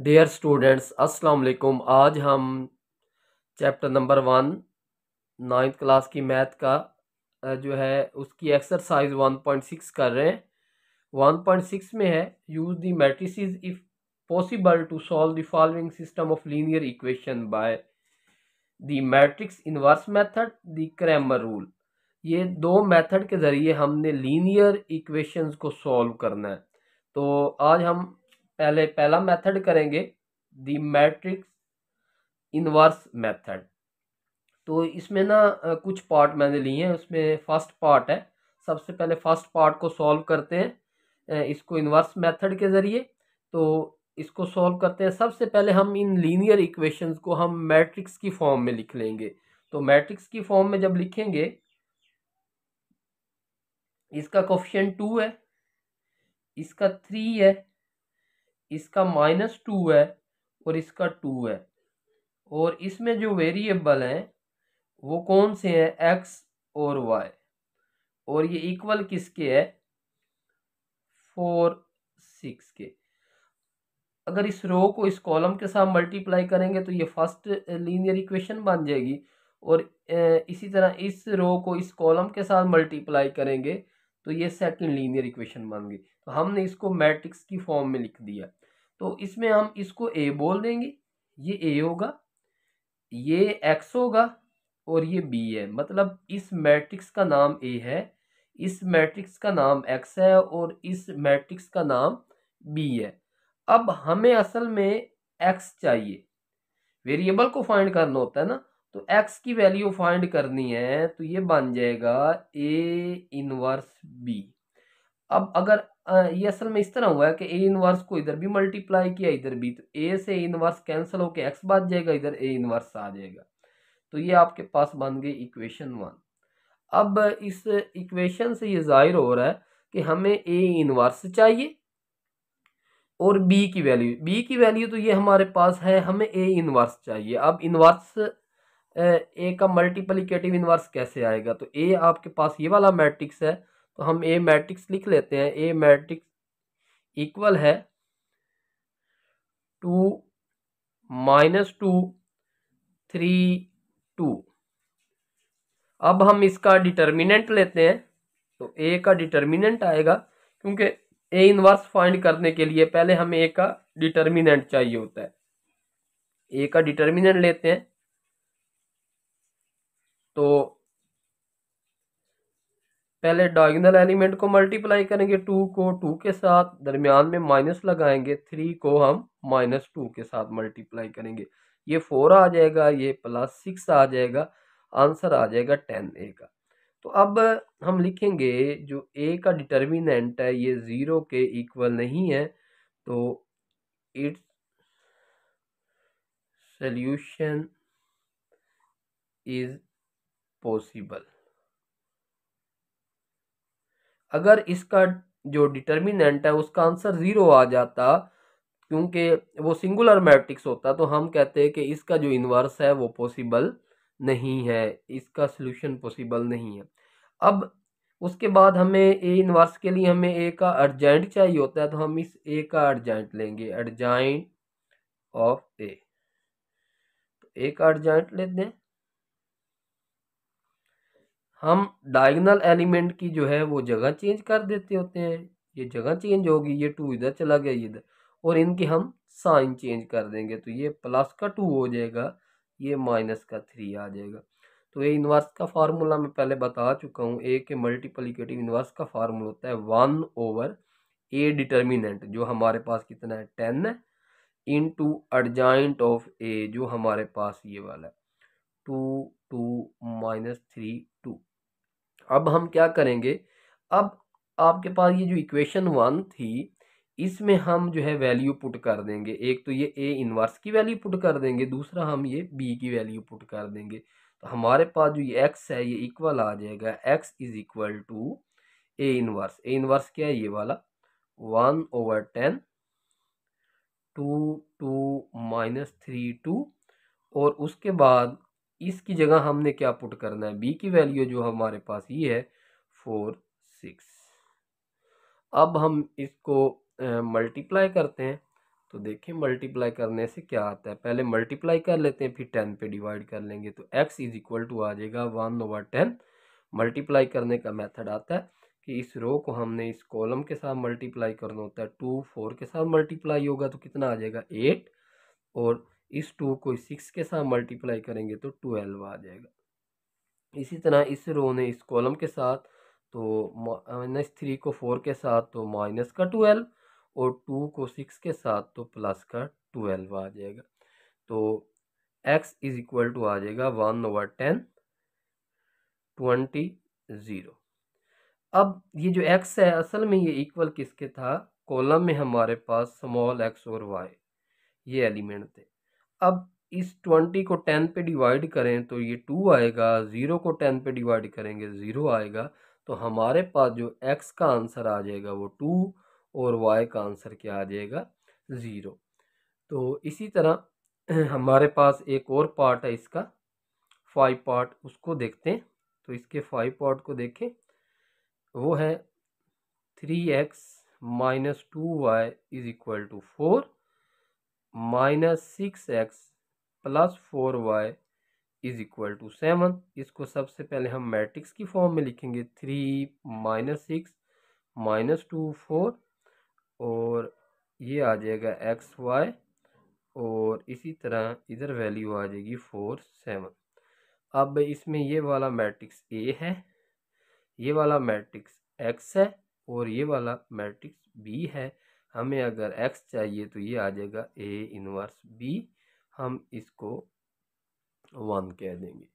Dear students अस्सलाम वालेकुम। आज हम चैप्टर नंबर 1 9th क्लास की मैथ का जो है उसकी एक्सरसाइज 1.6 कर रहे हैं। 1.6 में है use the matrices if possible to solve the following system of linear equation by the matrix inverse method the Cramer rule. ये दो मेथड के ज़रिए हमने लीनियर इक्वेशंस को सॉल्व करना है। तो आज हम पहला मेथड करेंगे द मैट्रिक्स इनवर्स मेथड। तो इसमें ना कुछ पार्ट मैंने लिए हैं। उसमें फर्स्ट पार्ट है, सबसे पहले फर्स्ट पार्ट को सॉल्व करते हैं इसको इनवर्स मेथड के ज़रिए। तो इसको सॉल्व करते हैं। सबसे पहले हम इन लीनियर इक्वेशंस को हम मैट्रिक्स की फॉर्म में लिख लेंगे। तो मैट्रिक्स की फॉर्म में जब लिखेंगे, इसका कोफिशिएंट 2 है, इसका 3 है, इसका -2 है और इसका 2 है। और इसमें जो वेरिएबल हैं वो कौन से हैं, एक्स और वाई। और ये इक्वल किसके है, 4 6 के। अगर इस रो को इस कॉलम के साथ मल्टीप्लाई करेंगे तो ये फर्स्ट लीनियर इक्वेशन बन जाएगी। और इसी तरह इस रो को इस कॉलम के साथ मल्टीप्लाई करेंगे तो ये सेकंड लीनियर इक्वेशन बन गई। तो हमने इसको मैट्रिक्स की फॉर्म में लिख दिया। तो इसमें हम इसको ए बोल देंगे, ये ए होगा, ये एक्स होगा और ये बी है। मतलब इस मैट्रिक्स का नाम ए है, इस मैट्रिक्स का नाम एक्स है और इस मैट्रिक्स का नाम बी है। अब हमें असल में एक्स चाहिए, वेरिएबल को फाइंड करना होता है ना। तो एक्स की वैल्यू फाइंड करनी है तो ये बन जाएगा ए इनवर्स बी। अब अगर ये असल में इस तरह हुआ है कि ए इनवर्स को इधर भी मल्टीप्लाई किया इधर भी, तो ए से इनवर्स कैंसिल होके एक्स बच जाएगा, इधर ए इनवर्स आ जाएगा। तो ये आपके पास बन गई इक्वेशन 1। अब इस इक्वेशन से ये जाहिर हो रहा है कि हमें ए इनवर्स चाहिए और बी की वैल्यू तो ये हमारे पास है, हमें ए इनवर्स चाहिए। अब इनवर्स ए का मल्टीप्लिकेटिव इनवर्स कैसे आएगा, तो ए आपके पास ये वाला मैट्रिक्स है तो हम ए मैट्रिक्स लिख लेते हैं। ए मैट्रिक्स इक्वल है 2 -2 3 2। अब हम इसका डिटर्मिनेंट लेते हैं तो ए का डिटर्मिनेंट आएगा, क्योंकि ए इनवर्स फाइंड करने के लिए पहले हमें ए का डिटर्मिनेंट चाहिए होता है। ए का डिटर्मिनेंट लेते हैं तो पहले डायगोनल एलिमेंट को मल्टीप्लाई करेंगे, 2 को 2 के साथ, दरमियान में माइनस लगाएंगे, 3 को हम -2 के साथ मल्टीप्लाई करेंगे, ये 4 आ जाएगा, ये +6 आ जाएगा, आंसर आ जाएगा 10 ए का। तो अब हम लिखेंगे जो ए का डिटर्मिनेंट है ये 0 के इक्वल नहीं है, तो इट्स सॉल्यूशन इज पॉसिबल। अगर इसका जो डिटर्मिनेंट है उसका आंसर 0 आ जाता, क्योंकि वो सिंगुलर मैट्रिक्स होता, तो हम कहते हैं कि इसका जो इन्वर्स है वो पॉसिबल नहीं है, इसका सॉल्यूशन पॉसिबल नहीं है। अब उसके बाद हमें ए इन्वर्स के लिए हमें ए का अर्जेंट चाहिए होता है, तो हम इस ए का अर्जेंट लेंगे, अर्जेंट ऑफ ए। तो ए का अर्जेंट लेते हैं। हम डायगोनल एलिमेंट की जो है वो जगह चेंज कर देते होते हैं, ये जगह चेंज होगी, ये 2 इधर चला गया, ये इधर, और इनकी हम साइन चेंज कर देंगे, तो ये प्लस का 2 हो जाएगा, ये माइनस का 3 आ जाएगा। तो ये इन्वर्स का फार्मूला मैं पहले बता चुका हूँ। ए के मल्टीप्लिकेटिव इन्वर्स का फार्मूला होता है 1/ए डिटर्मिनेंट जो हमारे पास कितना है 10 है, इनटू अर्जेंट ऑफ ए जो हमारे पास ये वाला है 2 2 -3 2। अब हम क्या करेंगे, अब आपके पास ये जो इक्वेशन 1 थी इसमें हम जो है वैल्यू पुट कर देंगे। एक तो ये ए इनवर्स की वैल्यू पुट कर देंगे, दूसरा हम ये बी की वैल्यू पुट कर देंगे। तो हमारे पास जो ये एक्स है ये इक्वल आ जाएगा, x is equal to a inverse. A inverse क्या है, ये वाला 1/10 2 2 -3 2। और उसके बाद इसकी जगह हमने क्या पुट करना है, बी की वैल्यू जो हमारे पास ये है 4 6। अब हम इसको मल्टीप्लाई करते हैं तो देखिए मल्टीप्लाई करने से क्या आता है, पहले मल्टीप्लाई कर लेते हैं फिर 10 पे डिवाइड कर लेंगे। तो x इज इक्वल टू आ जाएगा 1/10। मल्टीप्लाई करने का मेथड आता है कि इस रो को हमने इस कॉलम के साथ मल्टीप्लाई करना होता है। 2 4 के साथ मल्टीप्लाई होगा तो कितना आ जाएगा 8, और इस 2 को 6 के साथ मल्टीप्लाई करेंगे तो 12 आ जाएगा। इसी तरह इस रो ने इस कॉलम के साथ तो -3 को 4 के साथ तो माइनस का 12, और 2 को 6 के साथ तो प्लस का 12 आ जाएगा। तो x इज इक्वल टू आ जाएगा 1/10 20 0। अब ये जो x है असल में ये इक्वल किसके था, कॉलम में हमारे पास स्मॉल x और y ये एलिमेंट थे। अब इस 20 को 10 पे डिवाइड करें तो ये 2 आएगा, 0 को 10 पे डिवाइड करेंगे 0 आएगा। तो हमारे पास जो x का आंसर आ जाएगा वो 2 और y का आंसर क्या आ जाएगा 0। तो इसी तरह हमारे पास एक और पार्ट है इसका 5 पार्ट, उसको देखते हैं। तो इसके 5 पार्ट को देखें, वो है 3x minus 2y is equal to 4 minus 6x plus 4y is equal to 7। इसको सबसे पहले हम मैट्रिक्स की फॉर्म में लिखेंगे, 3 माइनस 6 माइनस 2 4, और ये आ जाएगा xy, और इसी तरह इधर वैल्यू आ जाएगी 4 7। अब इसमें ये वाला मैट्रिक्स A है, ये वाला मैट्रिक्स x है, और ये वाला मैट्रिक्स B है। हमें अगर x चाहिए तो ये आ जाएगा A इनवर्स B, हम इसको 1 कह देंगे।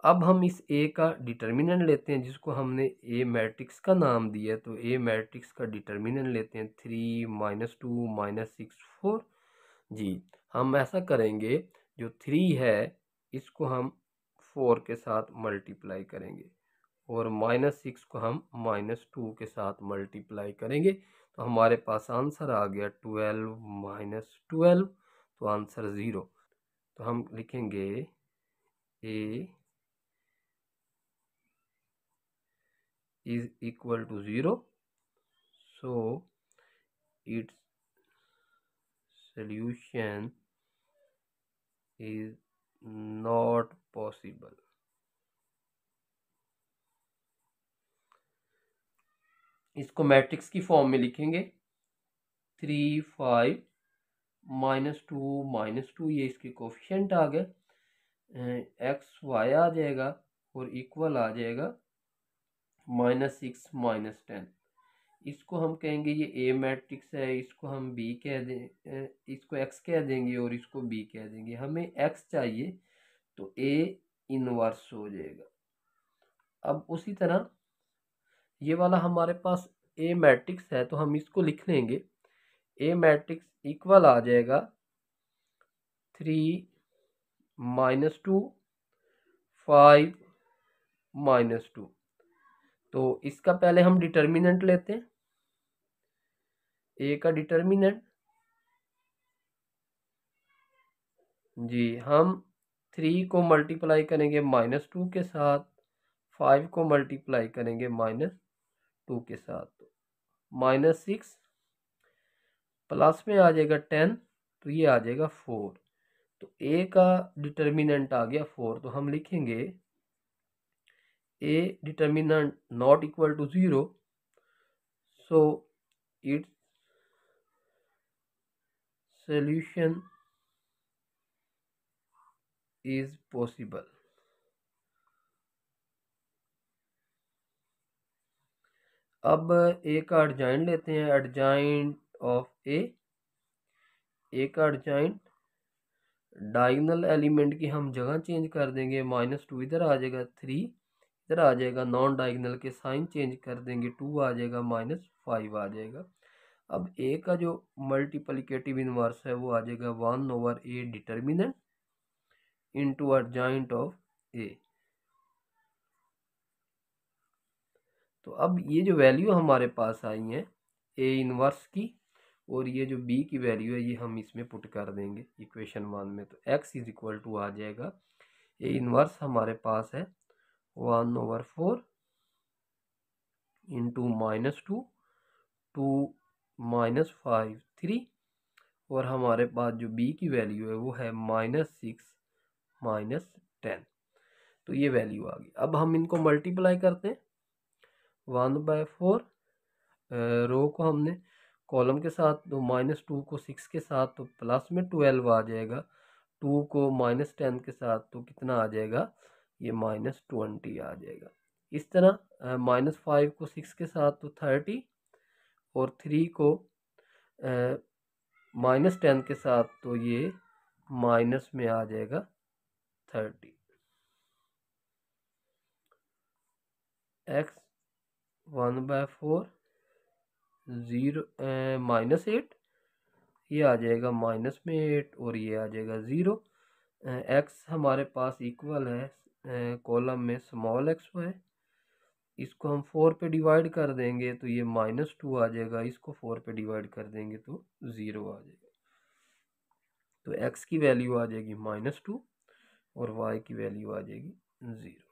अब हम इस A का डिटर्मिनेंट लेते हैं जिसको हमने A मैट्रिक्स का नाम दिया, तो A मैट्रिक्स का डिटर्मिनेंट लेते हैं 3 माइनस 2 माइनस 6 4। जी हम ऐसा करेंगे, जो 3 है इसको हम 4 के साथ मल्टीप्लाई करेंगे, और -6 को हम -2 के साथ मल्टीप्लाई करेंगे। तो हमारे पास आंसर आ गया 12 माइनस 12, तो आंसर 0। तो हम लिखेंगे A is equal to 0, so its solution is not possible। इसको मैट्रिक्स की फॉर्म में लिखेंगे, 3 5 -2 ये इसके कोफिशिएंट आ गए, XY आ जाएगा, और इक्वल आ जाएगा -6 -10। इसको हम कहेंगे ये A मैट्रिक्स है, इसको हम B कह दें, इसको X कह देंगे और इसको B कह देंगे। हमें X चाहिए तो A इनवर्स हो जाएगा। अब उसी तरह ये वाला हमारे पास A मैट्रिक्स है तो हम इसको लिख लेंगे, A मैट्रिक्स इक्वल आ जाएगा 3 -2 5 -2। तो इसका पहले हम डिटर्मिनेंट लेते हैं, A का डिटर्मिनेंट। जी हम 3 को मल्टीप्लाई करेंगे -2 के साथ, 5 को मल्टीप्लाई करेंगे -2 के साथ, तो -6 प्लस में आ जाएगा 10, तो ये आ जाएगा 4। तो A का डिटर्मिनेंट आ गया 4, तो हम लिखेंगे A determinant not equal to 0, so it's solution is possible। अब A का अर्जाइंट लेते हैं, अर्जाइंट ऑफ A का अर्जाइंट डायगोनल एलिमेंट की हम जगह चेंज कर देंगे, -2 इधर आ जाएगा, 3 इधर आ जाएगा, नॉन डायगोनल के साइन चेंज कर देंगे, 2 आ जाएगा, -5 आ जाएगा। अब A का जो मल्टीप्लिकेटिव इनवर्स है वो आ जाएगा 1/A determinant into adjoint of A। तो अब ये जो वैल्यू हमारे पास आई है A इनवर्स की, और ये जो B की वैल्यू है ये हम इसमें पुट कर देंगे इक्वेशन 1 में। तो x इज इक्वल टू आ जाएगा, A इनवर्स हमारे पास है 1/4 इंटू -2 2 -5 3, और हमारे पास जो b की वैल्यू है वो है -6 -10। तो ये वैल्यू आ गई। अब हम इनको मल्टीप्लाई करते हैं 1/4, रो को हमने कॉलम के साथ, तो -2 को 6 के साथ तो प्लस में 12 आ जाएगा, 2 को -10 के साथ तो कितना आ जाएगा, ये -20 आ जाएगा। इस तरह -5 को 6 के साथ तो 30 और 3 को -10 के साथ तो ये माइनस में आ जाएगा 30। x 1/4 0 -8, ये आ जाएगा माइनस में 8 और ये आ जाएगा 0। x हमारे पास इक्वल है कॉलम में स्मॉल x है, इसको हम 4 पे डिवाइड कर देंगे तो ये -2 आ जाएगा, इसको 4 पे डिवाइड कर देंगे तो 0 आ जाएगा। तो x की वैल्यू आ जाएगी -2 और y की वैल्यू आ जाएगी 0।